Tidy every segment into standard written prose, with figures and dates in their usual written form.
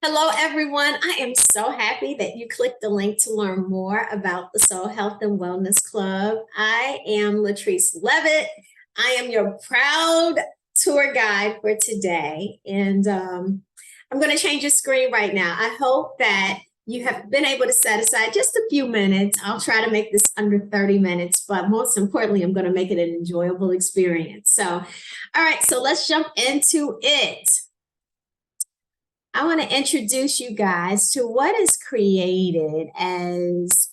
Hello, everyone. I am so happy that you clicked the link to learn more about the Soul Health and Wellness Club. I am Latrice Levitt. I am your proud tour guide for today. And I'm going to change your screen right now. I hope that you have been able to set aside just a few minutes. I'll try to make this under 30 minutes, but most importantly, I'm going to make it an enjoyable experience. All right, so let's jump into it. I want to introduce you guys to what is created as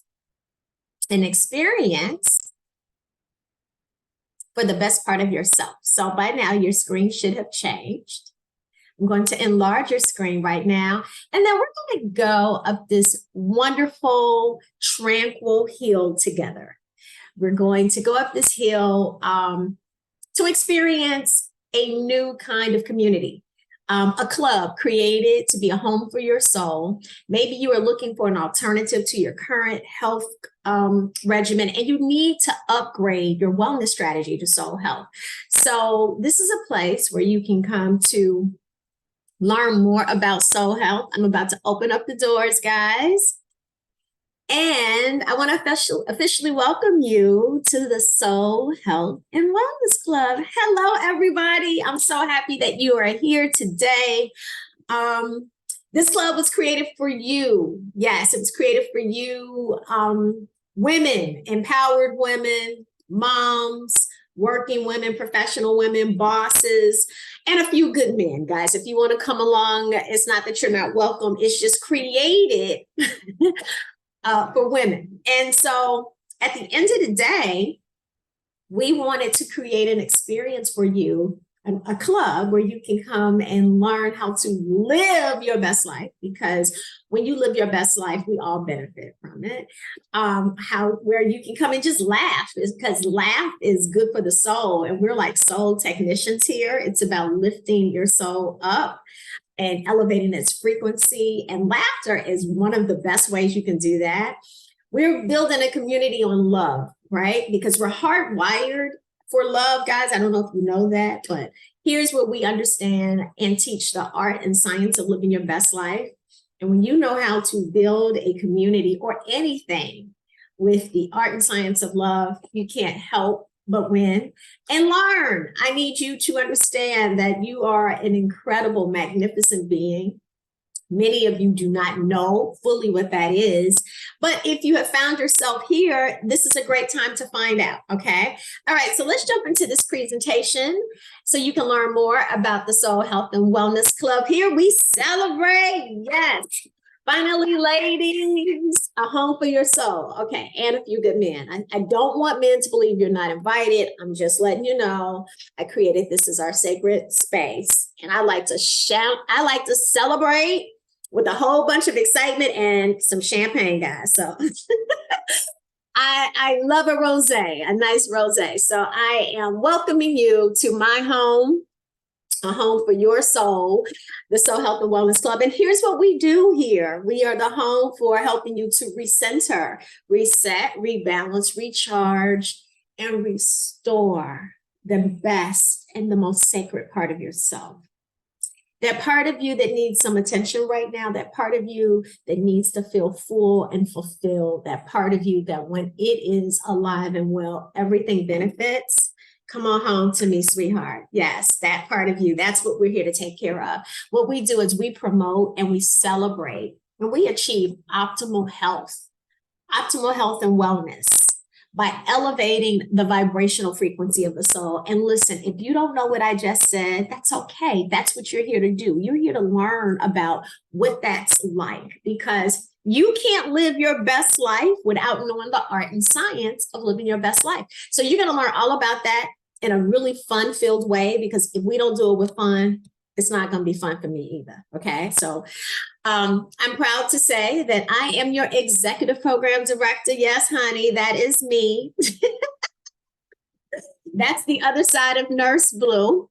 an experience for the best part of yourself. So by now, your screen should have changed. I'm going to enlarge your screen right now, and then we're going to go up this wonderful, tranquil hill together. We're going to go up this hill to experience a new kind of community. A club created to be a home for your soul. Maybe you are looking for an alternative to your current health regimen, and you need to upgrade your wellness strategy to soul health. So this is a place where you can come to learn more about soul health. I'm about to open up the doors, guys. And I want to officially welcome you to the Soul Health and Wellness Club. Hello, everybody. I'm so happy that you are here today. This club was created for you. Yes, it was created for you, women, empowered women, moms, working women, professional women, bosses, and a few good men, guys. If you want to come along, it's not that you're not welcome. It's just created for women. And so at the end of the day, we wanted to create an experience for you, a club where you can come and learn how to live your best life, because when you live your best life, we all benefit from it. Where you can come and just laugh, because laugh is good for the soul. And we're like soul technicians here. It's about lifting your soul up and elevating its frequency. And laughter is one of the best ways you can do that. We're building a community on love, right? Because we're hardwired for love, guys. I don't know if you know that, but here's what we understand and teach: the art and science of living your best life. And when you know how to build a community or anything with the art and science of love, you can't help but win and learn. I need you to understand that you are an incredible, magnificent being. Many of you do not know fully what that is, but if you have found yourself here, this is a great time to find out, okay? All right, so let's jump into this presentation so you can learn more about the Soul Health and Wellness Club. Here we celebrate, yes. Finally, ladies, a home for your soul. Okay, and a few good men. I don't want men to believe you're not invited. I'm just letting you know I created this as our sacred space. And I like to shout, I like to celebrate with a whole bunch of excitement and some champagne, guys. So I love a rosé, a nice rosé. So I am welcoming you to my home, a home for your soul, the Soul Health and Wellness Club. And here's what we do here. We are the home for helping you to recenter, reset, rebalance, recharge, and restore the best and the most sacred part of yourself. That part of you that needs some attention right now, that part of you that needs to feel full and fulfilled, that part of you that when it is alive and well, everything benefits. Come on home to me, sweetheart. Yes, that part of you. That's what we're here to take care of. What we do is we promote and we celebrate and we achieve optimal health and wellness by elevating the vibrational frequency of the soul. And listen, if you don't know what I just said, that's okay. That's what you're here to do. You're here to learn about what that's like, because you can't live your best life without knowing the art and science of living your best life. So you're going to learn all about that in a really fun-filled way, because if we don't do it with fun, it's not going to be fun for me either. Okay. So I'm proud to say that I am your executive program director. Yes, honey, that is me. That's the other side of Nurse Blue.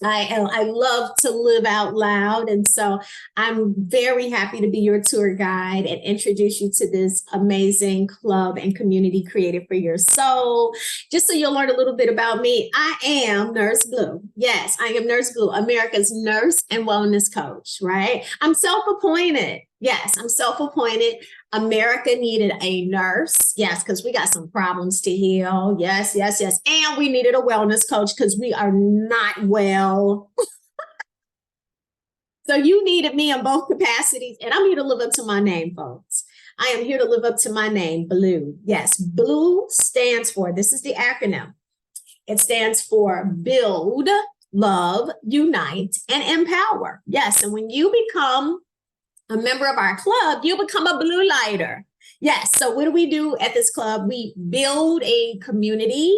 I love to live out loud. And so I'm very happy to be your tour guide and introduce you to this amazing club and community created for your soul. Just so you'll learn a little bit about me, I am Nurse Blue. Yes, I am Nurse Blue, America's nurse and wellness coach, right? I'm self-appointed. Yes, I'm self-appointed. America needed a nurse. Yes, because we got some problems to heal. Yes, yes, yes. And we needed a wellness coach because we are not well. So you needed me in both capacities. And I'm here to live up to my name, folks. I am here to live up to my name, Blue. Yes, Blue stands for, this is the acronym. It stands for build, love, unite, and empower. Yes, and when you become a member of our club, you become a blue lighter. Yes. So what do we do at this club? We build a community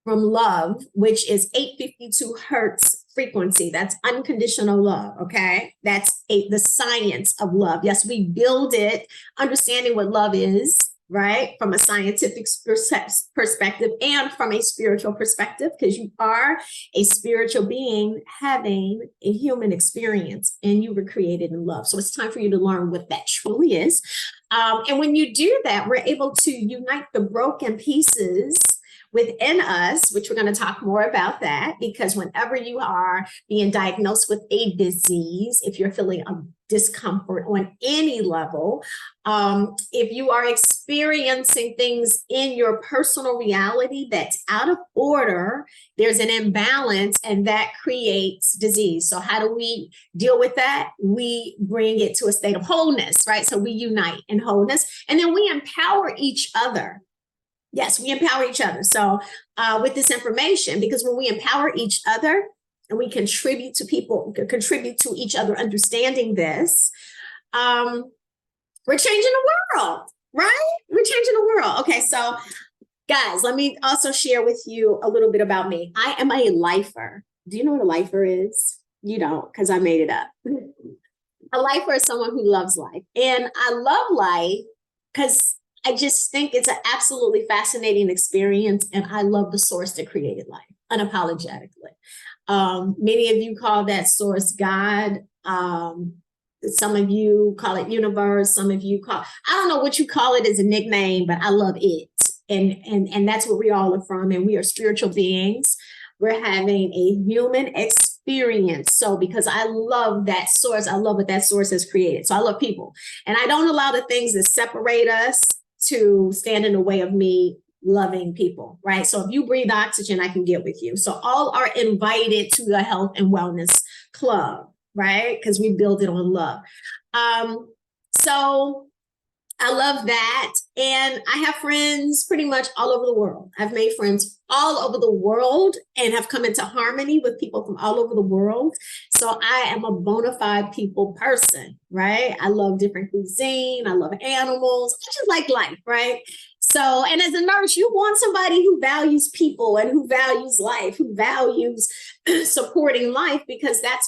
from love, which is 852 hertz frequency. That's unconditional love. Okay. That's the science of love. Yes, we build it, understanding what love is, right? From a scientific perspective and from a spiritual perspective, because you are a spiritual being having a human experience and you were created in love. So it's time for you to learn what that truly is. And when you do that, we're able to unite the broken pieces within us, which we're going to talk more about that, because whenever you are being diagnosed with a disease, if you're feeling a discomfort on any level, if you are experiencing things in your personal reality that's out of order, there's an imbalance and that creates disease. So how do we deal with that? We bring it to a state of wholeness, right? So we unite in wholeness and then we empower each other. Yes, we empower each other. So with this information, because when we empower each other and we contribute to people, contribute to each other understanding this, we're changing the world, right? We're changing the world. Okay, so guys, let me also share with you a little bit about me. I am a lifer. Do you know what a lifer is? You don't, because I made it up. A lifer is someone who loves life. And I love life because I just think it's an absolutely fascinating experience. And I love the source that created life unapologetically. Many of you call that source God. Some of you call it universe. Some of you call, I don't know what you call it as a nickname, but I love it. And that's where we all are from. And we are spiritual beings. We're having a human experience. So because I love that source, I love what that source has created. So I love people. And I don't allow the things that separate us to stand in the way of me loving people, right? So if you breathe oxygen, I can get with you. So all are invited to the health and wellness club, right? Because we build it on love. So I love that. And I have friends pretty much all over the world. I've made friends all over the world and have come into harmony with people from all over the world. So I am a bona fide people person, right? I love different cuisine. I love animals. I just like life, right? So, and as a nurse, you want somebody who values people and who values life, who values supporting life, because that's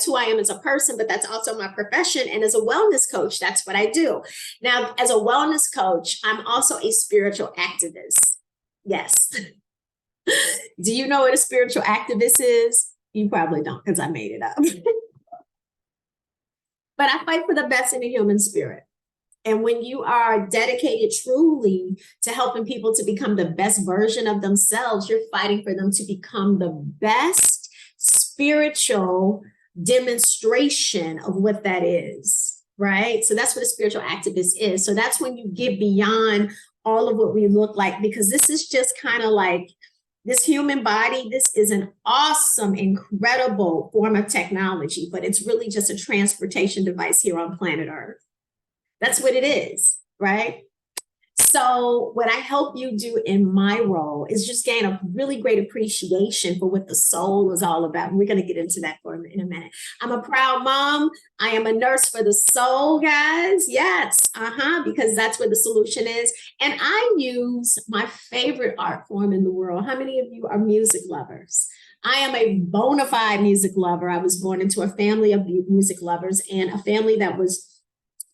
who I am as a person, but that's also my profession. And as a wellness coach, that's what I do. Now, as a wellness coach, I'm also a spiritual activist. Yes. Do you know what a spiritual activist is? You probably don't, because I made it up. But I fight for the best in the human spirit. And when you are dedicated truly to helping people to become the best version of themselves, you're fighting for them to become the best spiritual demonstration of what that is, right? So that's what a spiritual activist is. So that's when you get beyond all of what we look like, because this is just kind of like this human body. This is an awesome, incredible form of technology, but it's really just a transportation device here on planet Earth. That's what it is, right? So what I help you do in my role is just gain a really great appreciation for what the soul is all about. And we're going to get into that in a minute. I'm a proud mom. I am a nurse for the soul, guys. Yes, because that's where the solution is. And I use my favorite art form in the world. How many of you are music lovers? I am a bona fide music lover. I was born into a family of music lovers and a family that was,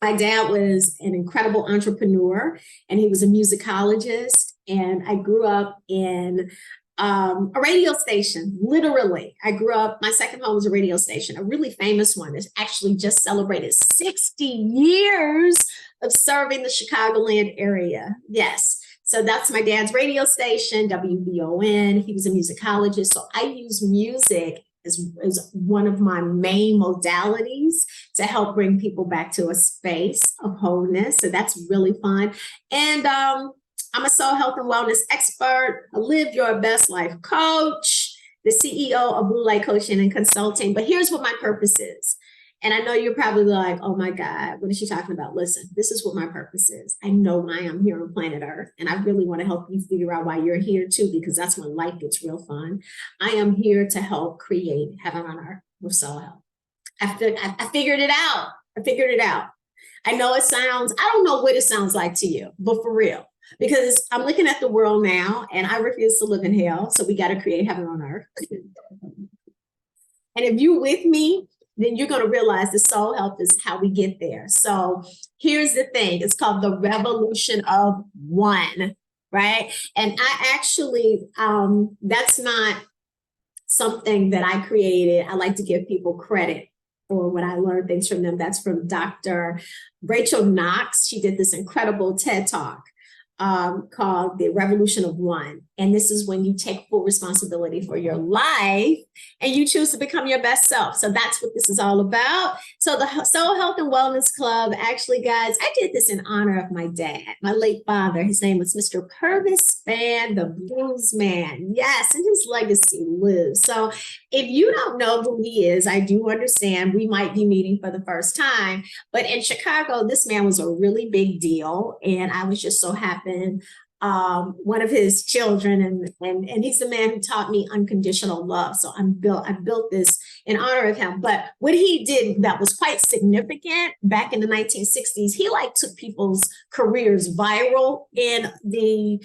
my dad was an incredible entrepreneur and he was a musicologist. And I grew up in A radio station, literally. I grew up, my second home was a radio station, a really famous one that's actually just celebrated 60 years of serving the Chicagoland area. Yes. So that's my dad's radio station, WBON. He was a musicologist. So I use music as one of my main modalities to help bring people back to a space of wholeness. So that's really fun. And I'm a soul health and wellness expert, a live your best life coach, the CEO of Blue Light Coaching and Consulting. But here's what my purpose is. And I know you're probably like, oh my God, what is she talking about? Listen, this is what my purpose is. I know why I'm here on planet Earth. And I really want to help you figure out why you're here too, because that's when life gets real fun. I am here to help create heaven on earth with soul health. I figured it out. I know it sounds, I don't know what it sounds like to you, but for real, because I'm looking at the world now and I refuse to live in hell. So we got to create heaven on earth. And if you're with me, then you're going to realize the soul health is how we get there. So here's the thing. It's called the revolution of one, right? And I actually, that's not something that I created. I like to give people credit for when I learned things from them. That's from Dr. Rachel Knox. She did this incredible TED Talk called The Revolution of One. And this is when you take full responsibility for your life and you choose to become your best self. So that's what this is all about. So the Soul Health and Wellness Club, actually, guys, I did this in honor of my dad, my late father. His name was Mr. Purvis Spann, the blues man. Yes, and his legacy lives. So if you don't know who he is, I do understand we might be meeting for the first time. But in Chicago, this man was a really big deal. And I was just so happy one of his children, and he's the man who taught me unconditional love. So I built this in honor of him. But what he did that was quite significant back in the 1960s, he like took people's careers viral in the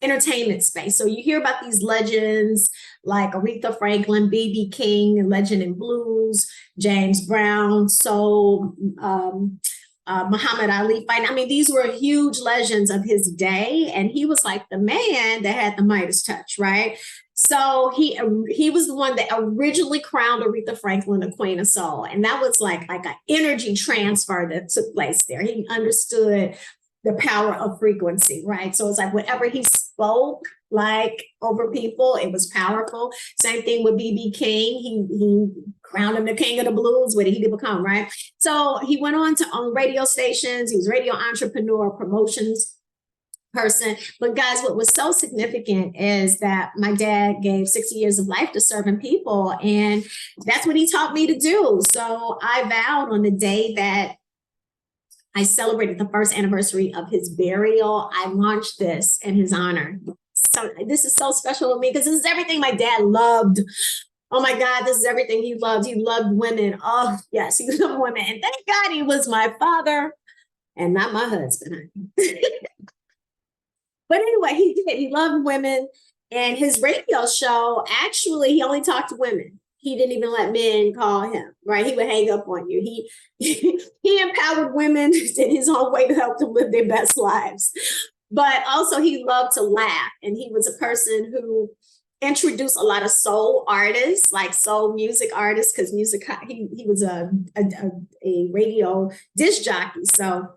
entertainment space. So you hear about these legends like Aretha Franklin, B.B. King, Legend in Blues, James Brown, soul, Muhammad Ali fighting. I mean, these were huge legends of his day, and he was like the man that had the Midas touch, right? So he was the one that originally crowned Aretha Franklin the Queen of Soul, and that was like an energy transfer that took place there. He understood the power of frequency, right? So it's like whatever he spoke like over people, it was powerful. Same thing with B.B. King. He crowned him the king of the blues. What did he become, right? So he went on to own radio stations. He was a radio entrepreneur, promotions person. But guys, what was so significant is that my dad gave 60 years of life to serving people. And that's what he taught me to do. So I vowed on the day that I celebrated the first anniversary of his burial, I launched this in his honor. So this is so special to me because this is everything my dad loved. Oh my God, this is everything he loved. He loved women. Oh yes, he loved women. And thank God he was my father and not my husband. But anyway, he did. He loved women. And his radio show, actually, he only talked to women. He didn't even let men call him, right? He would hang up on you. He empowered women in his own way to help them live their best lives. But also he loved to laugh. And he was a person who introduced a lot of soul artists, like soul music artists, because he was a radio disc jockey. So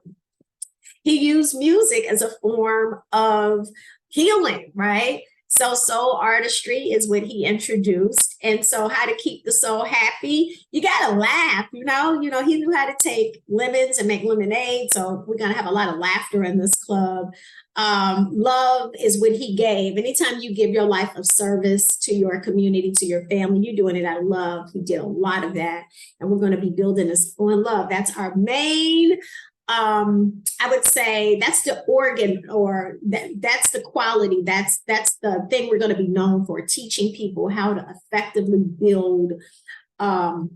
he used music as a form of healing, right? So soul artistry is what he introduced. And so how to keep the soul happy, you got to laugh, he knew how to take lemons and make lemonade. So we're going to have a lot of laughter in this club. Love is what he gave. Anytime you give your life of service to your community, to your family, you're doing it out of love. He did a lot of that. And we're going to be building this on love. That's our main I would say that's the organ, or that's the quality. That's the thing we're going to be known for, teaching people how to effectively build a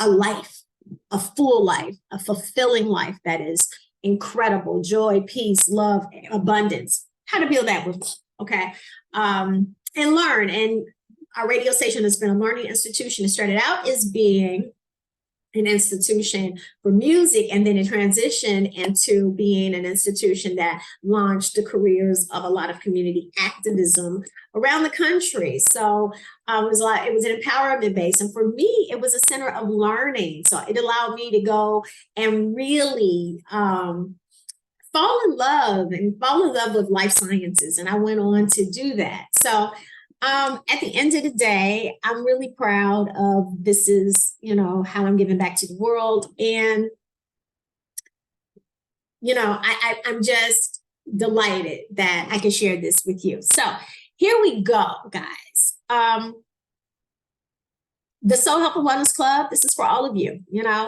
life, a full life, a fulfilling life that is incredible, joy, peace, love, abundance, how to build that with, okay, and learn. And our radio station has been a learning institution. It started out as being an institution for music, and then it transitioned into being an institution that launched the careers of a lot of community activism around the country. So it was an empowerment base, and for me, it was a center of learning. So it allowed me to go and really fall in love with life sciences, and I went on to do that. So at the end of the day, I'm really proud of this is, how I'm giving back to the world. And, I'm just delighted that I can share this with you. So here we go, guys. The Soul Health and Wellness Club, this is for all of you.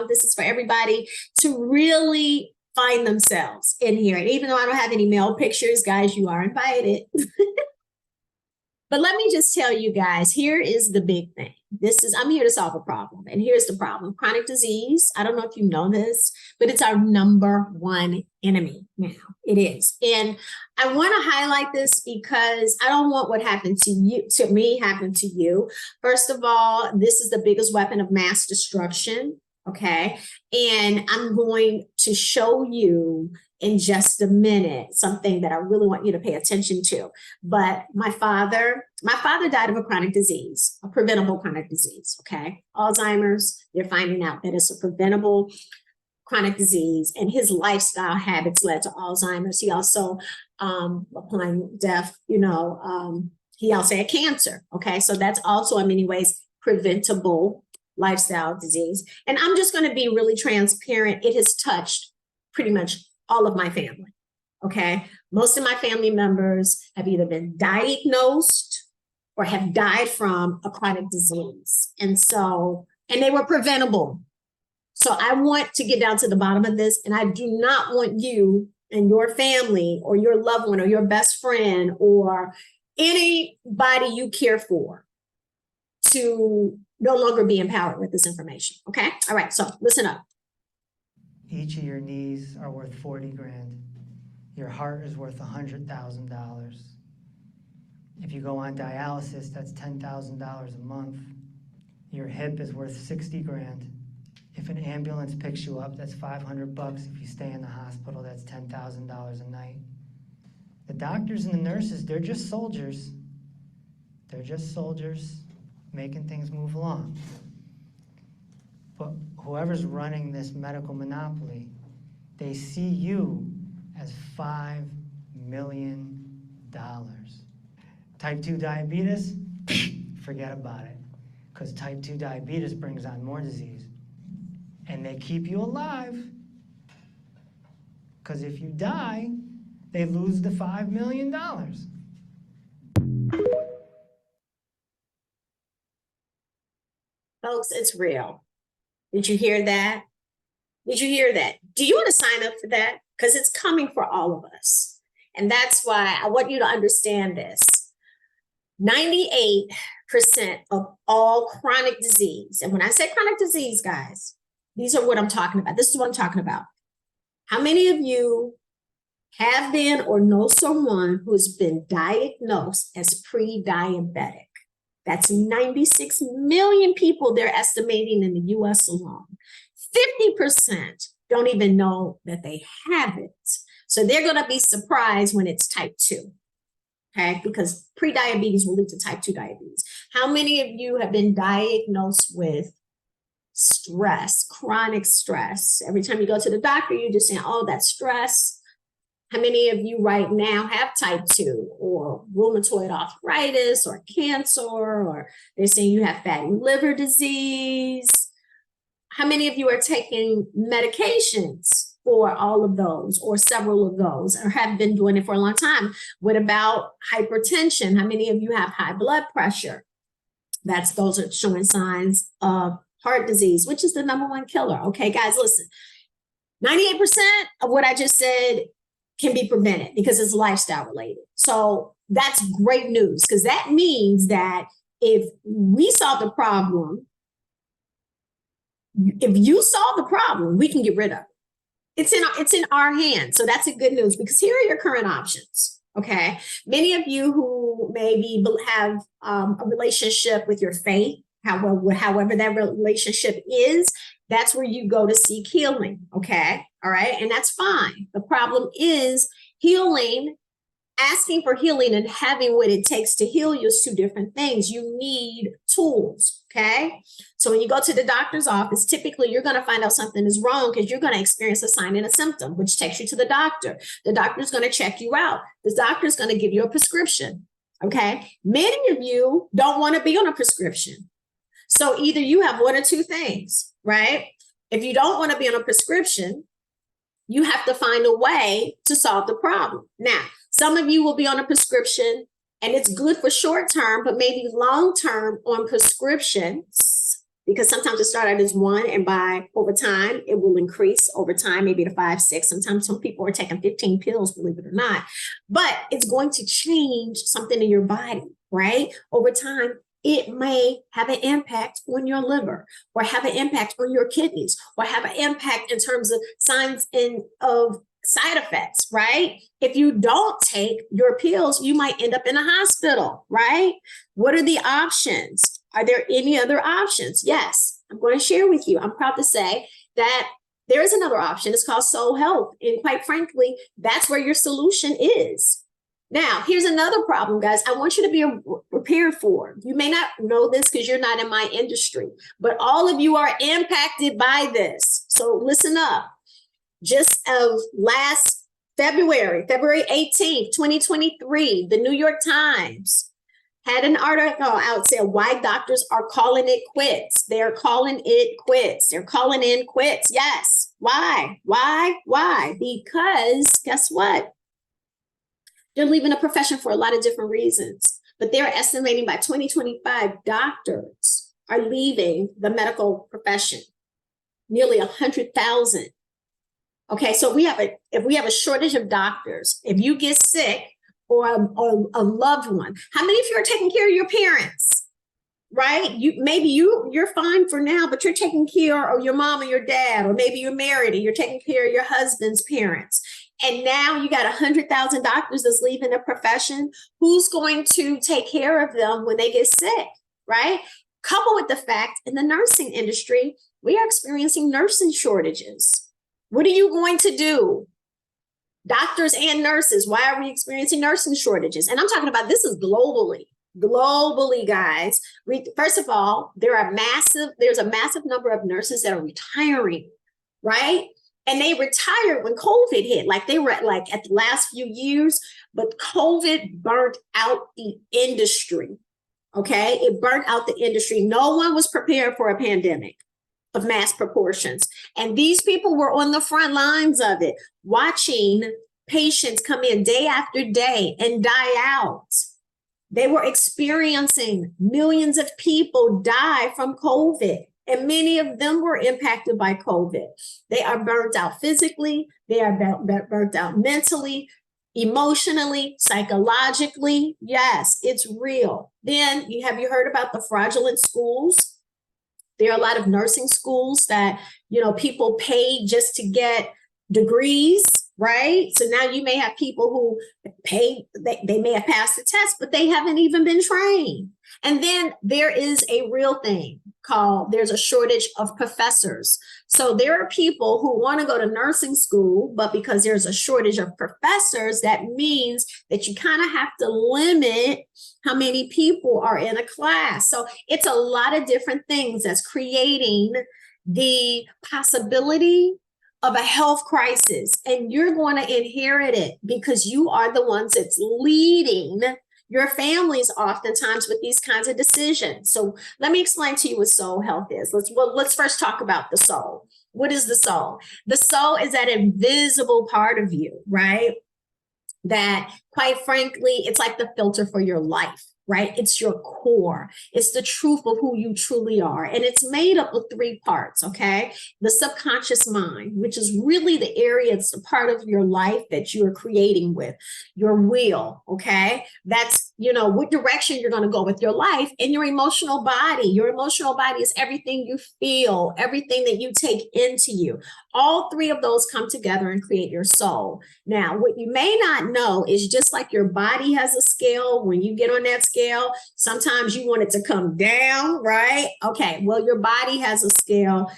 This is for everybody to really find themselves in here. And even though I don't have any male pictures, guys, you are invited. But let me just tell you guys, here is the big thing. I'm here to solve a problem. And here's the problem. Chronic disease, I don't know if you know this, but it's our number one enemy now. It is. And I want to highlight this because I don't want what happened to me happen to you. First of all, this is the biggest weapon of mass destruction. Okay. And I'm going to show you in just a minute something that I really want you to pay attention to. But my father died of a chronic disease, a preventable chronic disease. Okay. Alzheimer's, they're finding out that it's a preventable chronic disease, and his lifestyle habits led to Alzheimer's. He also, upon death, he also had cancer. Okay. So that's also in many ways preventable lifestyle disease. And I'm just going to be really transparent. It has touched pretty much all of my family. Okay. Most of my family members have either been diagnosed or have died from a chronic disease. And they were preventable. So I want to get down to the bottom of this. And I do not want you and your family or your loved one or your best friend or anybody you care for to no longer be empowered with this information. Okay. All right. So listen up. Each of your knees are worth 40 grand. Your heart is worth $100,000. If you go on dialysis, that's $10,000 a month. Your hip is worth 60 grand. If an ambulance picks you up, that's $500. If you stay in the hospital, that's $10,000 a night. The doctors and the nurses, they're just soldiers. They're just soldiers making things move along. But whoever's running this medical monopoly, they see you as $5 million. Type 2 diabetes, forget about it, because type 2 diabetes brings on more disease. And they keep you alive, because if you die, they lose the $5 million. Folks, it's real. Did you hear that? Did you hear that? Do you want to sign up for that? Because it's coming for all of us. And that's why I want you to understand this. 98% of all chronic disease, and when I say chronic disease, guys, these are what I'm talking about. This is what I'm talking about. How many of you have been or know someone who's been diagnosed as pre-diabetic? That's 96 million people they're estimating in the US alone. 50% don't even know that they have it. So they're going to be surprised when it's type 2. Okay, because pre-diabetes will lead to type 2 diabetes. How many of you have been diagnosed with stress, chronic stress? Every time you go to the doctor, you're just saying, oh, that's stress. How many of you right now have type 2 or rheumatoid arthritis or cancer, or they're saying you have fatty liver disease? How many of you are taking medications for all of those or several of those, or have been doing it for a long time? What about hypertension? How many of you have high blood pressure? Those are showing signs of heart disease, which is the number one killer. Okay, guys, listen, 98% of what I just said can be prevented because it's lifestyle related. So that's great news, because that means that if we solve the problem, if you solve the problem, we can get rid of it. It's in our hands. So that's a good news, because here are your current options. Okay. Many of you who maybe have a relationship with your faith, however that relationship is, That's where you go to seek healing. Okay. All right. And that's fine. The problem is healing, asking for healing and having what it takes to heal you is two different things. You need tools. Okay. So when you go to the doctor's office, typically you're going to find out something is wrong because you're going to experience a sign and a symptom, which takes you to the doctor. The doctor's going to check you out. The doctor's going to give you a prescription. Okay. Many of you don't want to be on a prescription. So either you have one or two things, right? If you don't want to be on a prescription, you have to find a way to solve the problem. Now, some of you will be on a prescription and it's good for short term, but maybe long term on prescriptions, because sometimes it starts out as one and by over time, it will increase over time, maybe to 5, 6. Sometimes some people are taking 15 pills, believe it or not, but it's going to change something in your body, right? Over time, it may have an impact on your liver or have an impact on your kidneys or have an impact in terms of signs of side effects, right? If you don't take your pills, you might end up in a hospital, right? What are the options? Are there any other options? Yes, I'm going to share with you. I'm proud to say that there is another option. It's called soul health. And quite frankly, that's where your solution is. Now, here's another problem, guys. I want you to be prepared for. You may not know this because you're not in my industry, but all of you are impacted by this. So listen up. Just of last February 18th, 2023, the New York Times had an article out saying why doctors are calling it quits. They're calling it quits. They're calling in quits. Yes. Why? Because guess what? They're leaving the profession for a lot of different reasons, but they're estimating by 2025, doctors are leaving the medical profession, nearly 100,000. Okay, so if we have a shortage of doctors, if you get sick or a loved one, how many of you are taking care of your parents? Right? You're fine for now, but you're taking care of your mom or your dad, or maybe you're married and you're taking care of your husband's parents. And now you got 100,000 doctors that's leaving the profession. Who's going to take care of them when they get sick, right? Coupled with the fact in the nursing industry, we are experiencing nursing shortages. What are you going to do? Doctors and nurses, why are we experiencing nursing shortages? And I'm talking about this is globally, guys. First of all, there's a massive number of nurses that are retiring, right? And they retired when COVID hit, like they were like at the last few years, but COVID burnt out the industry. Okay. It burnt out the industry. No one was prepared for a pandemic of mass proportions. And these people were on the front lines of it, watching patients come in day after day and die out. They were experiencing millions of people die from COVID. And many of them were impacted by COVID. They are burnt out physically. They are burnt out mentally, emotionally, psychologically. Yes, it's real. Then you heard about the fraudulent schools? There are a lot of nursing schools that, people pay just to get degrees, right? So now you may have people who pay, they may have passed the test, but they haven't even been trained. And then there is a real thing there's a shortage of professors. So there are people who want to go to nursing school, but because there's a shortage of professors, that means that you kind of have to limit how many people are in a class. So it's a lot of different things that's creating the possibility of a health crisis. And you're going to inherit it because you are the ones that's leading your families oftentimes with these kinds of decisions. So let me explain to you what soul health is. Let's first talk about the soul. What is the soul? The soul is that invisible part of you, right? That quite frankly, it's like the filter for your life, right? It's your core. It's the truth of who you truly are. And it's made up of 3 parts, okay? The subconscious mind, which is really the area, it's the part of your life that you're creating with your will, okay? That's, what direction you're going to go with your life. And your emotional body. Your emotional body is everything you feel, everything that you take into you. All 3 of those come together and create your soul. Now, what you may not know is just like your body has a scale, when you get on that scale, sometimes you want it to come down, right? Okay, well, your body has a scale.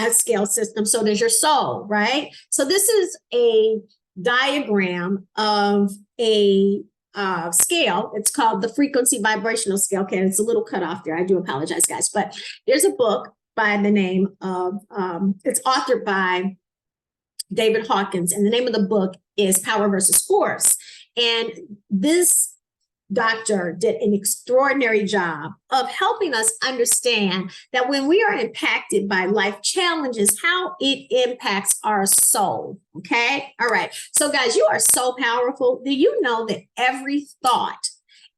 scale system. So there's your soul, right? So this is a diagram of a scale. It's called the frequency vibrational scale. Okay, it's a little cut off there. I do apologize, guys. But there's a book by the name of, it's authored by David Hawkins, and the name of the book is Power versus Force. And this doctor did an extraordinary job of helping us understand that when we are impacted by life challenges, how it impacts our soul. Okay. All right. So guys, you are so powerful. Do you know that every thought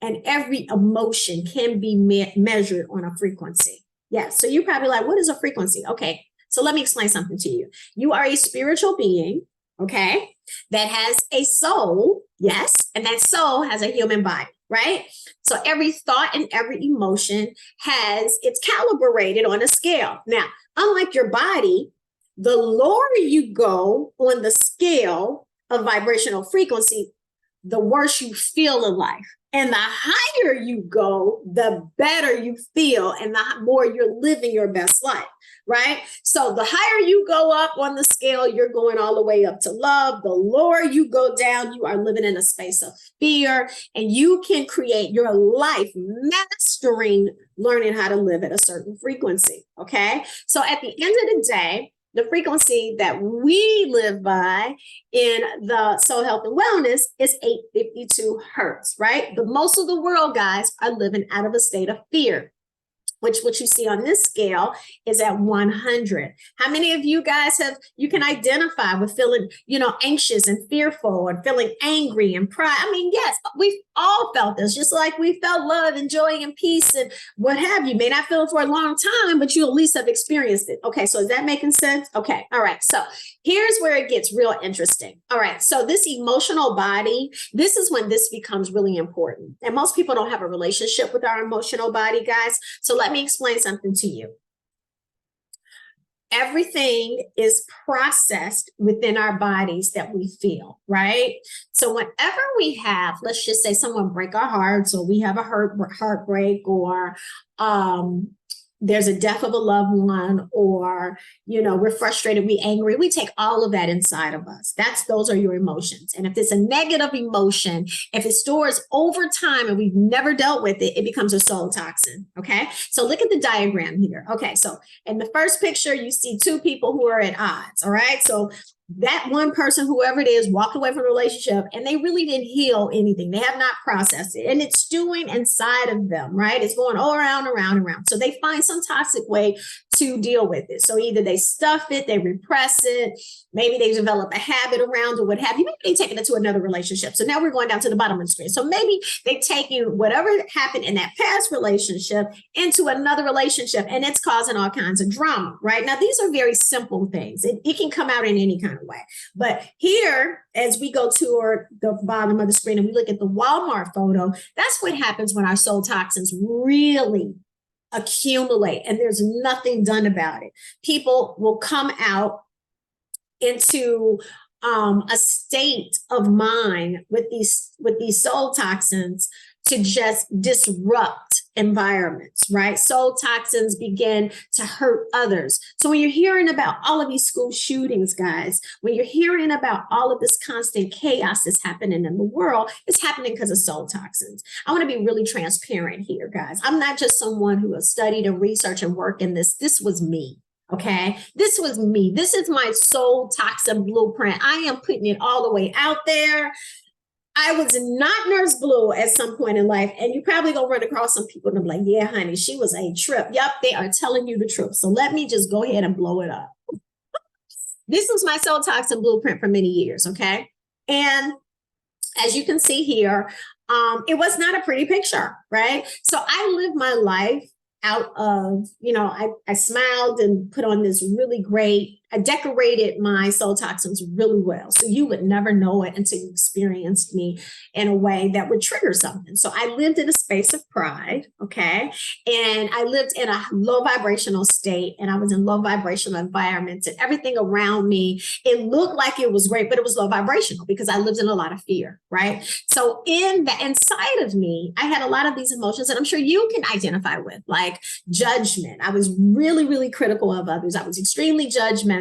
and every emotion can be measured on a frequency? Yeah. So you're probably like, what is a frequency? Okay. So let me explain something to you. You are a spiritual being, okay, that has a soul. Yes. And that soul has a human body. Right? So every thought and every emotion it's calibrated on a scale. Now, unlike your body, the lower you go on the scale of vibrational frequency, the worse you feel in life. And the higher you go, the better you feel and the more you're living your best life, right? So the higher you go up on the scale, you're going all the way up to love. The lower you go down, you are living in a space of fear, and you can create your life mastering learning how to live at a certain frequency, okay? So at the end of the day, the frequency that we live by in the soul health and wellness is 852 hertz, right? But most of the world, guys, are living out of a state of fear, which what you see on this scale is at 100. How many of you guys you can identify with feeling, anxious and fearful and feeling angry and pride? I mean, yes, we've all felt this, just like we felt love and joy and peace and what have you. May not feel it for a long time, but you at least have experienced it. Okay, so is that making sense? Okay, all right. So here's where it gets real interesting. All right, so this emotional body, this is when this becomes really important. And most people don't have a relationship with our emotional body, guys. So let me explain something to you. Everything is processed within our bodies that we feel, right? So whenever we have, let's just say someone break our hearts, or we have a heartbreak, or there's a death of a loved one, or, we're frustrated, we angry, we take all of that inside of us. Those are your emotions. And if it's a negative emotion, if it stores over time and we've never dealt with it, it becomes a soul toxin. Okay. So look at the diagram here. Okay. So in the first picture, you see two people who are at odds. All right. So that one person, whoever it is, walked away from the relationship and they really didn't heal anything. They have not processed it, and it's stewing inside of them, right? It's going all around, around, around. So they find some toxic way to deal with it. So either they stuff it, they repress it, maybe they develop a habit around, or what have you. Maybe they taking it to another relationship. So now we're going down to the bottom of the screen. So maybe they taking whatever happened in that past relationship into another relationship, and it's causing all kinds of drama, right? Now, these are very simple things. It can come out in any kind of way. But here, as we go toward the bottom of the screen and we look at the Walmart photo, that's what happens when our soul toxins really accumulate and there's nothing done about it. People will come out into a state of mind with these soul toxins to just disrupt environments, right? Soul toxins begin to hurt others. So when you're hearing about all of these school shootings, guys, when you're hearing about all of this constant chaos that's happening in the world, it's happening because of soul toxins. I want to be really transparent here, guys. I'm not just someone who has studied and researched and worked in this. This was me. Okay, this was me. This is my soul toxin blueprint. I am putting it all the way out there. I was not Nurse Blue at some point in life, and you probably gonna run across some people and be like, yeah, honey, she was a trip. Yep, they are telling you the truth. So let me just go ahead and blow it up. This was my soul toxin blueprint for many years, okay? And as you can see here, it was not a pretty picture, right? So I lived my life out of, I smiled and put on this really great I decorated my soul toxins really well. So you would never know it until you experienced me in a way that would trigger something. So I lived in a space of pride, okay? And I lived in a low vibrational state, and I was in low vibrational environments, and everything around me, it looked like it was great, but it was low vibrational because I lived in a lot of fear, right? So in the inside of me, I had a lot of these emotions that I'm sure you can identify with, like judgment. I was really, really critical of others. I was extremely judgmental.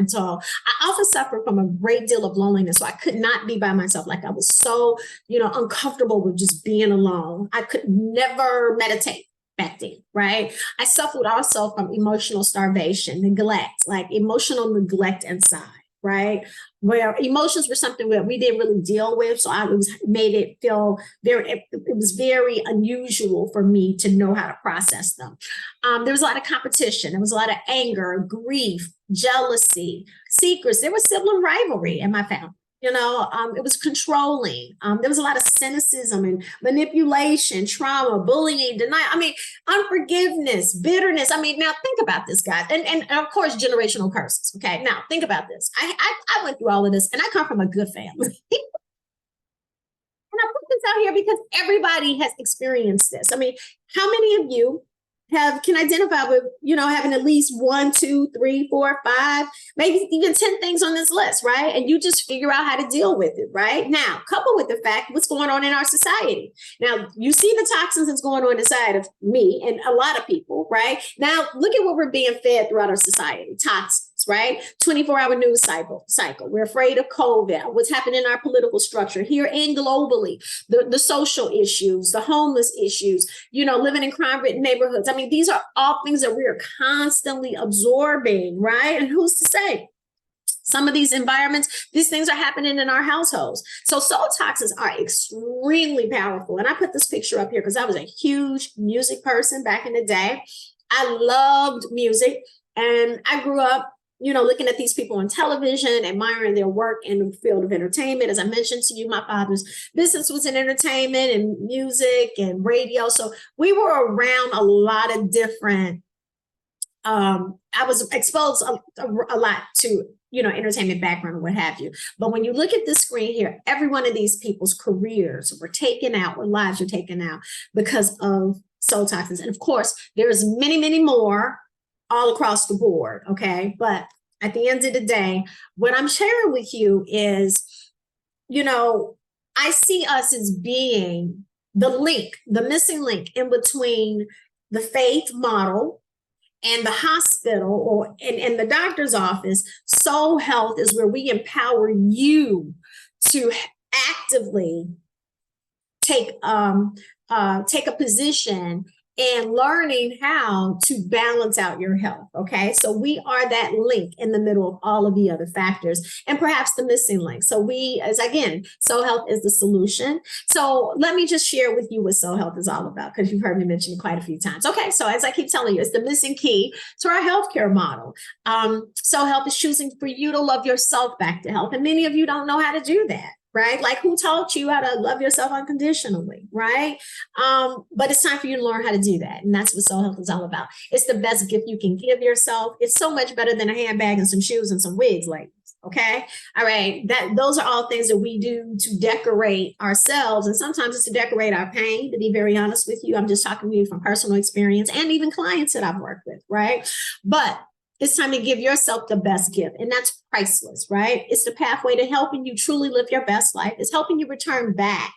I also suffered from a great deal of loneliness. So I could not be by myself. Like I was so, uncomfortable with just being alone. I could never meditate back then, right? I suffered also from emotional starvation, neglect, like emotional neglect inside, right? Where emotions were something that we didn't really deal with. So made it feel it was very unusual for me to know how to process them. There was a lot of competition. There was a lot of anger, grief, jealousy, secrets. There was sibling rivalry in my family. It was controlling. There was a lot of cynicism and manipulation, trauma, bullying, denial. Unforgiveness, bitterness. Now think about this, guys. And of course, generational curses. Okay. Now think about this. I went through all of this, and I come from a good family. And I put this out here because everybody has experienced this. How many of you can identify with, having at least 1, 2, 3, 4, 5, maybe even 10 things on this list, right? And you just figure out how to deal with it, right? Now, coupled with the fact what's going on in our society. Now, you see the toxins that's going on inside of me and a lot of people, right? Now, look at what we're being fed throughout our society, toxins. Right? 24-hour news cycle. We're afraid of COVID, what's happening in our political structure here and globally, the social issues, the homeless issues, living in crime-ridden neighborhoods. These are all things that we are constantly absorbing, right? And who's to say? Some of these environments, these things are happening in our households. So soul toxins are extremely powerful. And I put this picture up here because I was a huge music person back in the day. I loved music, and I grew up looking at these people on television, admiring their work in the field of entertainment. As I mentioned to you, my father's business was in entertainment and music and radio. So we were around a lot of different, I was exposed a lot to, entertainment background and what have you. But when you look at this screen here, every one of these people's careers were taken out, or lives were taken out because of soul toxins. And of course, there's many, many more all across the board, okay? But at the end of the day, what I'm sharing with you is, I see us as being the missing link in between the faith model and the hospital and the doctor's office. Soul health is where we empower you to actively take a position and learning how to balance out your health, okay? So we are that link in the middle of all of the other factors, and perhaps the missing link. So soul health is the solution. So let me just share with you what soul health is all about, because you've heard me mention it quite a few times. Okay, so as I keep telling you, it's the missing key to our healthcare model. Soul health is choosing for you to love yourself back to health, and many of you don't know how to do that. Right? Like, who taught you how to love yourself unconditionally, right? But it's time for you to learn how to do that. And that's what soul health is all about. It's the best gift you can give yourself. It's so much better than a handbag and some shoes and some wigs, ladies. Okay. All right. Those are all things that we do to decorate ourselves. And sometimes it's to decorate our pain, to be very honest with you. I'm just talking to you from personal experience and even clients that I've worked with, right? But it's time to give yourself the best gift, and that's priceless, right? It's the pathway to helping you truly live your best life. It's helping you return back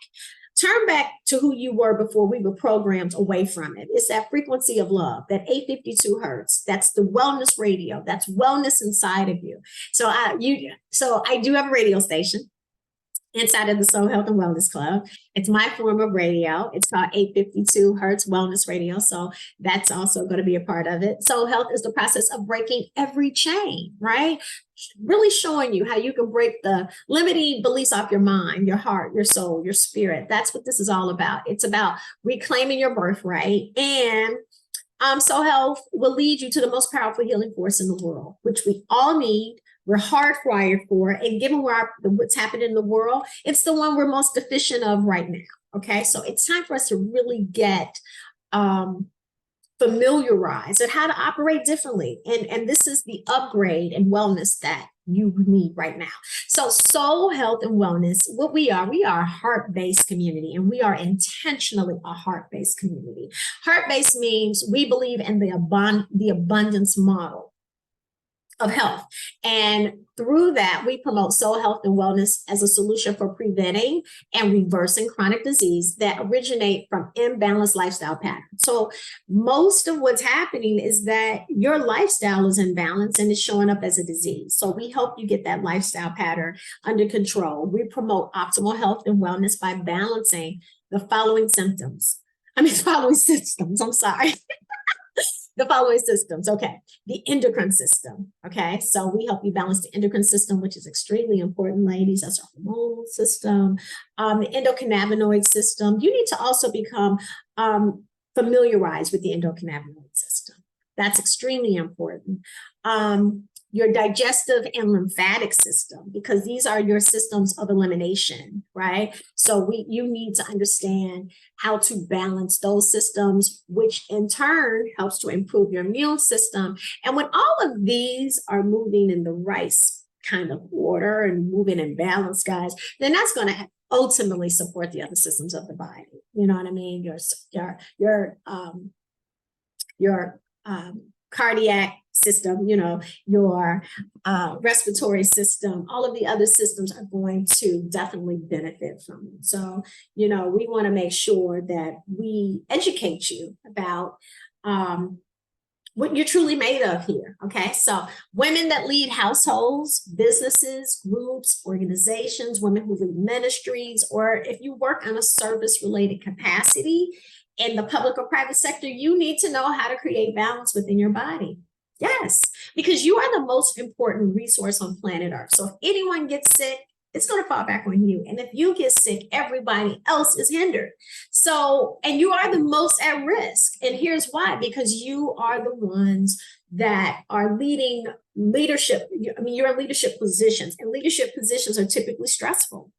to who you were before we were programmed away from it. It's that frequency of love, that 852 hertz. That's the wellness radio. That's wellness inside of you. So I do have a radio station inside of the Soul Health and Wellness Club. It's my form of radio. It's called 852 Hertz Wellness Radio. So that's also going to be a part of it. Soul Health is the process of breaking every chain, right? Really showing you how you can break the limiting beliefs off your mind, your heart, your soul, your spirit. That's what this is all about. It's about reclaiming your birthright. And Soul Health will lead you to the most powerful healing force in the world, which we all need. We're hardwired for, and given what's happening in the world, it's the one we're most deficient of right now. Okay, so it's time for us to really get familiarize and how to operate differently. And this is the upgrade and wellness that you need right now. So soul health and wellness, what we are a heart-based community, and we are intentionally a heart-based community. Heart-based means we believe in the abundance model of health. And through that, we promote soul health and wellness as a solution for preventing and reversing chronic disease that originate from imbalanced lifestyle patterns. So most of what's happening is that your lifestyle is imbalanced and it's showing up as a disease. So we help you get that lifestyle pattern under control. We promote optimal health and wellness by balancing the following systems. I'm sorry. The following systems, okay. The endocrine system, okay. So we help you balance the endocrine system, which is extremely important, ladies. That's our hormonal system. The endocannabinoid system. You need to also become familiarized with the endocannabinoid system. That's extremely important. Your digestive and lymphatic system, because these are your systems of elimination, right? So you need to understand how to balance those systems, which in turn helps to improve your immune system. And when all of these are moving in the right kind of order and moving in balance, guys, then that's going to ultimately support the other systems of the body. You know what I mean? Your cardiac system, you know, your respiratory system, all of the other systems are going to definitely benefit from it. So, you know, we want to make sure that we educate you about what you're truly made of here. Okay. So women that lead households, businesses, groups, organizations, women who lead ministries, or if you work on a service related capacity in the public or private sector, you need to know how to create balance within your body. Yes, because you are the most important resource on planet Earth. So if anyone gets sick, it's going to fall back on you. And if you get sick, everybody else is hindered. So, and you are the most at risk. And here's why, because you are the ones that are leading leadership. I mean, you're in leadership positions, and leadership positions are typically stressful.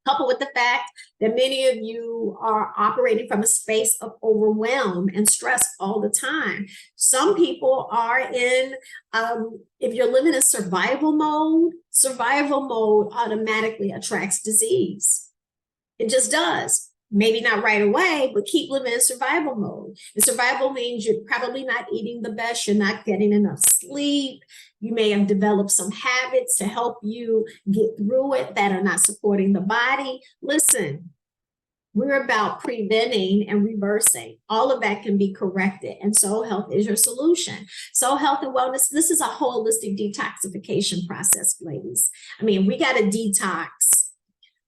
Coupled with the fact that many of you are operating from a space of overwhelm and stress all the time. Some people are in, if you're living in survival mode automatically attracts disease. It just does. Maybe not right away, but keep living in survival mode. And survival means you're probably not eating the best, you're not getting enough sleep. You may have developed some habits to help you get through it that are not supporting the body. Listen, we're about preventing and reversing. All of that can be corrected, and soul health is your solution. Soul health and wellness, this is a holistic detoxification process, ladies. I mean, we got to detox.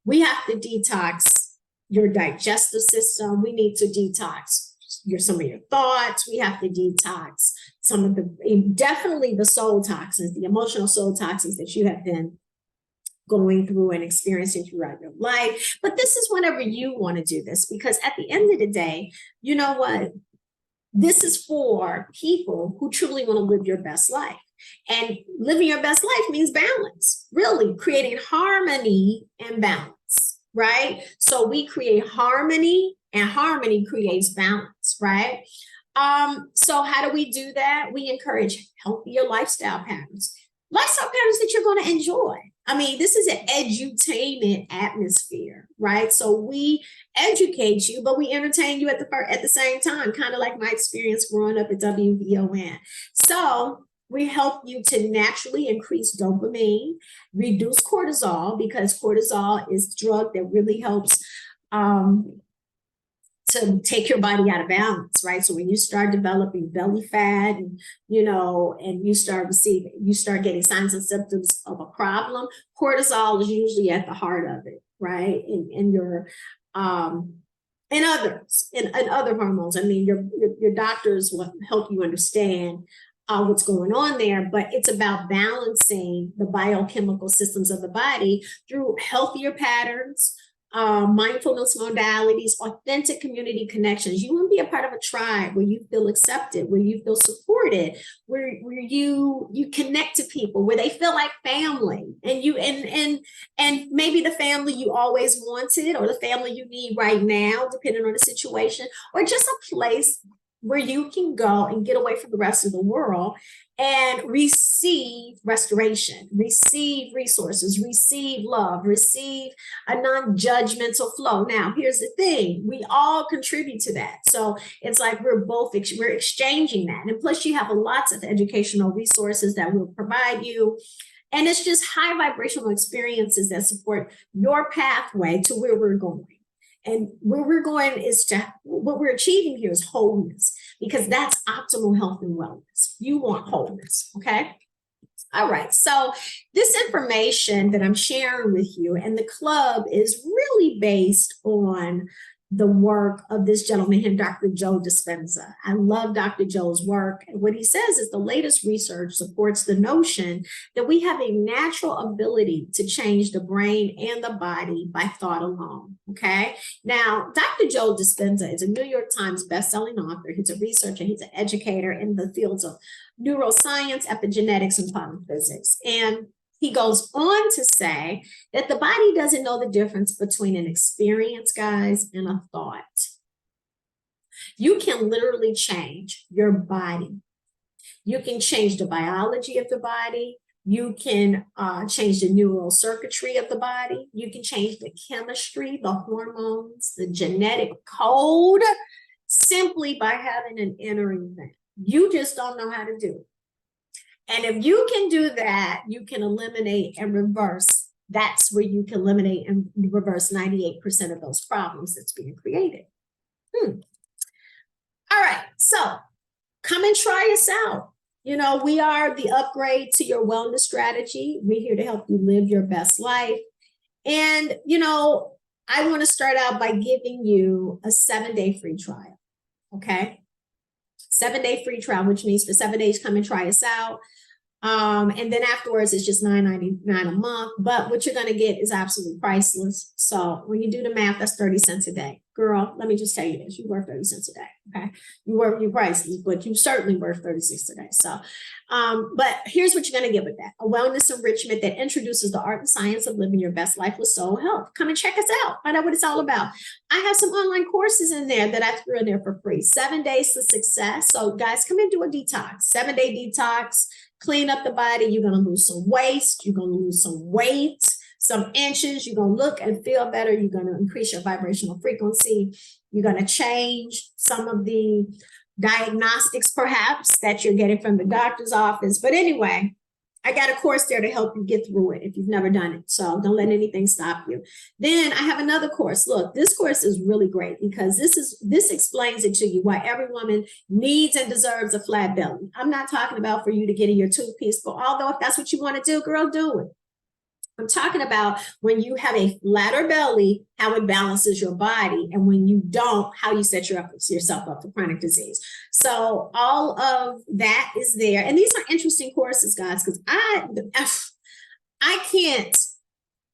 We have to detox your digestive system. We need to detox some of your thoughts. We have to detox some of definitely the soul toxins, the emotional soul toxins that you have been going through and experiencing throughout your life. But this is whenever you want to do this, because at the end of the day, you know what? This is for people who truly want to live your best life. And living your best life means balance, really creating harmony and balance, right? So we create harmony, and harmony creates balance, right? So how do we do that? We encourage healthier lifestyle patterns that you're going to enjoy. I mean, this is an edutainment atmosphere, right? So we educate you, but we entertain you at the same time, kind of like my experience growing up at WVON. So we help you to naturally increase dopamine, reduce cortisol, because cortisol is a drug that really helps to take your body out of balance, right? So when you start developing belly fat, and and you start getting signs and symptoms of a problem, cortisol is usually at the heart of it, right? In your and other hormones. I mean, your doctors will help you understand what's going on there, but it's about balancing the biochemical systems of the body through healthier patterns, mindfulness modalities, authentic community connections. You want to be a part of a tribe where you feel accepted, where you feel supported, where you connect to people, where they feel like family, and you and maybe the family you always wanted, or the family you need right now, depending on the situation, or just a place where you can go and get away from the rest of the world and receive restoration, receive resources, receive love, receive a non-judgmental flow. Now, here's the thing. We all contribute to that. So it's like we're exchanging that. And plus you have lots of educational resources that will provide you. And it's just high vibrational experiences that support your pathway to where we're going. And where we're going is what we're achieving here is wholeness, because that's optimal health and wellness. You want wholeness, okay? All right, so this information that I'm sharing with you and the club is really based on the work of this gentleman here, Dr. Joe Dispenza. I love Dr. Joe's work. And what he says is the latest research supports the notion that we have a natural ability to change the brain and the body by thought alone, okay? Now, Dr. Joe Dispenza is a New York Times bestselling author. He's a researcher, he's an educator in the fields of neuroscience, epigenetics, and quantum physics. And he goes on to say that the body doesn't know the difference between an experience, guys, and a thought. You can literally change your body. You can change the biology of the body. You can change the neural circuitry of the body. You can change the chemistry, the hormones, the genetic code, simply by having an inner event. You just don't know how to do it. And if you can do that, you can eliminate and reverse. That's where you can eliminate and reverse 98% of those problems that's being created. All right, so come and try us out. You know, we are the upgrade to your wellness strategy. We're here to help you live your best life. And, you know, I want to start out by giving you a 7-day free trial, okay? 7-day free trial, which means for 7 days, come and try us out. And then afterwards, it's just $9.99 a month. But what you're going to get is absolutely priceless. So when you do the math, that's 30 cents a day. Girl, let me just tell you this. You worth 30 cents a day, okay? You worth your priceless, but you certainly worth 30 cents a day. So, but here's what you're going to get with that. A wellness enrichment that introduces the art and science of living your best life with soul health. Come and check us out. Find out what it's all about. I have some online courses in there that I threw in there for free. 7 days to success. So guys, come and do a detox. 7-day detox. Clean up the body. You're going to lose some waste. You're going to lose some weight, some inches. You're going to look and feel better. You're going to increase your vibrational frequency. You're going to change some of the diagnostics, perhaps, that you're getting from the doctor's office. But anyway, I got a course there to help you get through it if you've never done it. So don't let anything stop you. Then I have another course. Look, this course is really great because this explains it to you why every woman needs and deserves a flat belly. I'm not talking about for you to get in your two-piece, but although if that's what you want to do, girl, do it. I'm talking about when you have a flatter belly, how it balances your body, and when you don't, how you set yourself up for chronic disease. So all of that is there. And these are interesting courses, guys, because I can't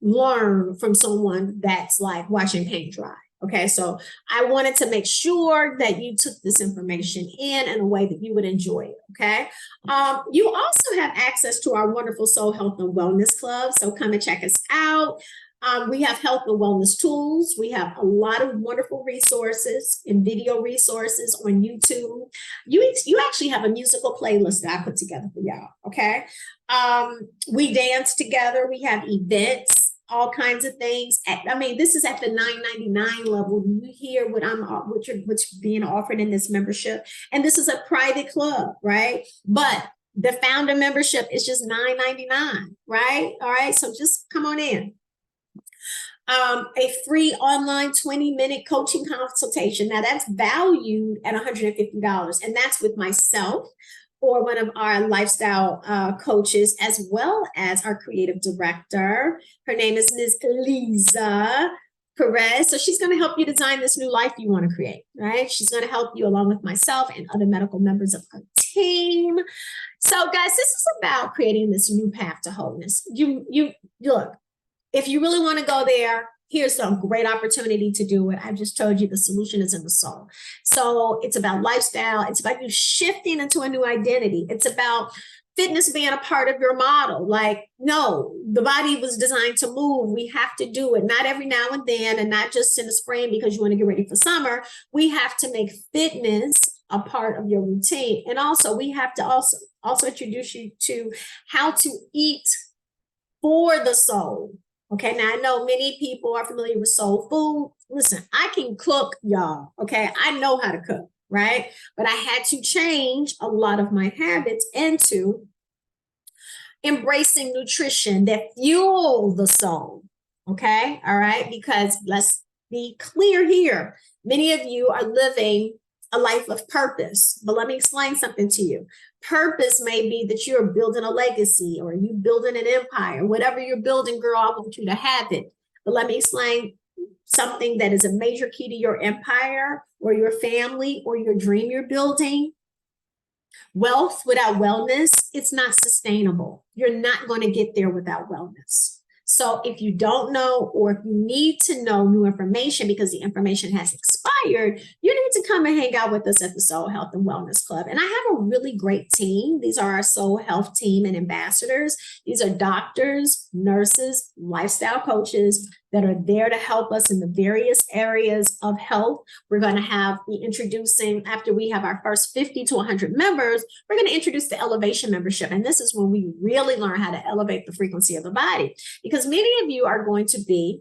learn from someone that's like watching paint dry. Okay, so I wanted to make sure that you took this information in a way that you would enjoy it, okay? You also have access to our wonderful Soul Health and Wellness Club, so come and check us out. We have health and wellness tools. We have a lot of wonderful resources and video resources on YouTube. You actually have a musical playlist that I put together for y'all, okay? We dance together. We have events, all kinds of things. I mean, this is at the $9.99 level. You hear what's being offered in this membership. And this is a private club, right? But the founder membership is just $9.99, right? All right, so just come on in. A free online 20-minute coaching consultation. Now that's valued at $150, and that's with myself or one of our lifestyle coaches, as well as our creative director. Her name is Ms. Lisa Perez. So she's going to help you design this new life you want to create, right? She's going to help you along with myself and other medical members of our team. So guys, this is about creating this new path to wholeness. You look, if you really want to go there, here's some great opportunity to do it. I just told you the solution is in the soul. So it's about lifestyle. It's about you shifting into a new identity. It's about fitness being a part of your model. Like, no, the body was designed to move. We have to do it, not every now and then, and not just in the spring because you want to get ready for summer. We have to make fitness a part of your routine. And also we have to also introduce you to how to eat for the soul. Okay, now I know many people are familiar with soul food. Listen, I can cook, y'all. Okay, I know how to cook, right? But I had to change a lot of my habits into embracing nutrition that fuel the soul. Okay, all right, because let's be clear here. Many of you are living a life of purpose, but let me explain something to you. Purpose may be that you're building a legacy or you building an empire. Whatever you're building, girl, I want you to have it. But let me explain something that is a major key to your empire or your family or your dream you're building. Wealth without wellness, it's not sustainable. You're not going to get there without wellness. So if you don't know, or if you need to know new information because the information has expired, you need to come and hang out with us at the Soul Health and Wellness Club. And I have a really great team. These are our Soul Health team and ambassadors. These are doctors, nurses, lifestyle coaches that are there to help us in the various areas of health. We're going to be introducing, after we have our first 50 to 100 members, we're going to introduce the elevation membership. And this is when we really learn how to elevate the frequency of the body, because many of you are going to be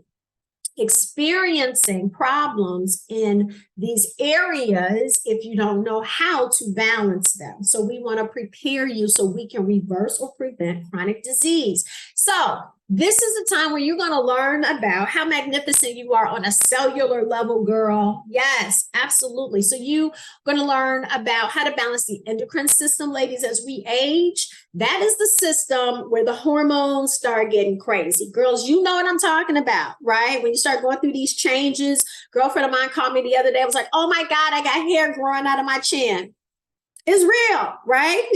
experiencing problems in these areas if you don't know how to balance them. So we want to prepare you so we can reverse or prevent chronic disease. So this is the time where you're going to learn about how magnificent you are on a cellular level, girl. Yes, absolutely. So you're going to learn about how to balance the endocrine system, ladies, as we age. That is the system where the hormones start getting crazy. Girls, you know what I'm talking about, right? When you start going through these changes, girlfriend of mine called me the other day. I was like, oh my God, I got hair growing out of my chin. It's real, right?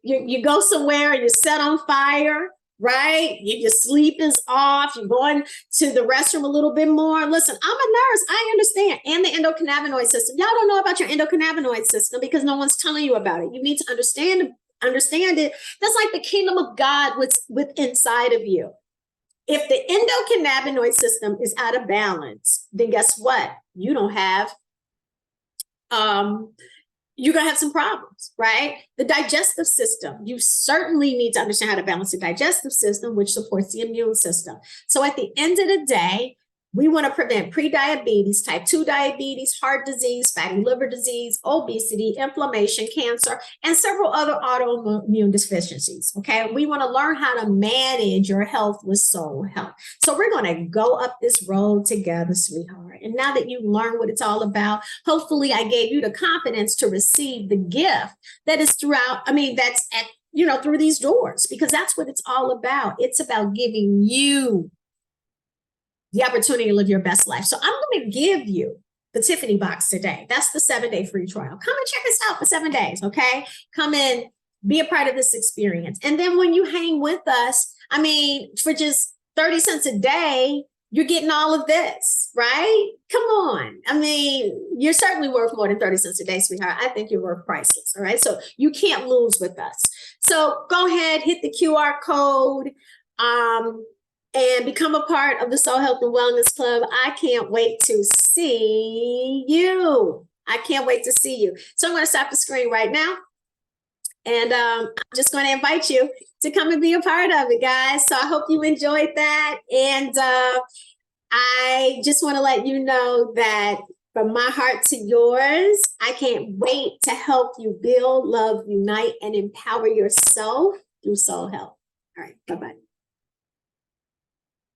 You go somewhere and you're set on fire, right? Your sleep is off. You're going to the restroom a little bit more. Listen, I'm a nurse. I understand. And the endocannabinoid system. Y'all don't know about your endocannabinoid system because no one's telling you about it. You need to understand it. That's like the kingdom of God with inside of you. If the endocannabinoid system is out of balance, then guess what? You don't have you're going to have some problems, right? The digestive system, you certainly need to understand how to balance the digestive system, which supports the immune system. So at the end of the day, we want to prevent prediabetes, type 2 diabetes, heart disease, fatty liver disease, obesity, inflammation, cancer, and several other autoimmune deficiencies, okay? We want to learn how to manage your health with soul health. So we're going to go up this road together, sweetheart. And now that you've learned what it's all about, hopefully I gave you the confidence to receive the gift that is through these doors, because that's what it's all about. It's about giving you the opportunity to live your best life. So I'm going to give you the Tiffany box today. That's the 7-day free trial. Come and check us out for 7 days, okay? Come in, be a part of this experience. And then when you hang with us, for just 30 cents a day, you're getting all of this, right? Come on. You're certainly worth more than 30 cents a day, sweetheart. I think you're worth priceless, all right? So you can't lose with us. So go ahead, hit the QR code, and become a part of the Soul Health and Wellness Club. I can't wait to see you. I can't wait to see you. So I'm going to stop the screen right now. And I'm just going to invite you to come and be a part of it, guys. So I hope you enjoyed that. And I just want to let you know that from my heart to yours, I can't wait to help you build, love, unite, and empower yourself through soul health. All right. Bye-bye.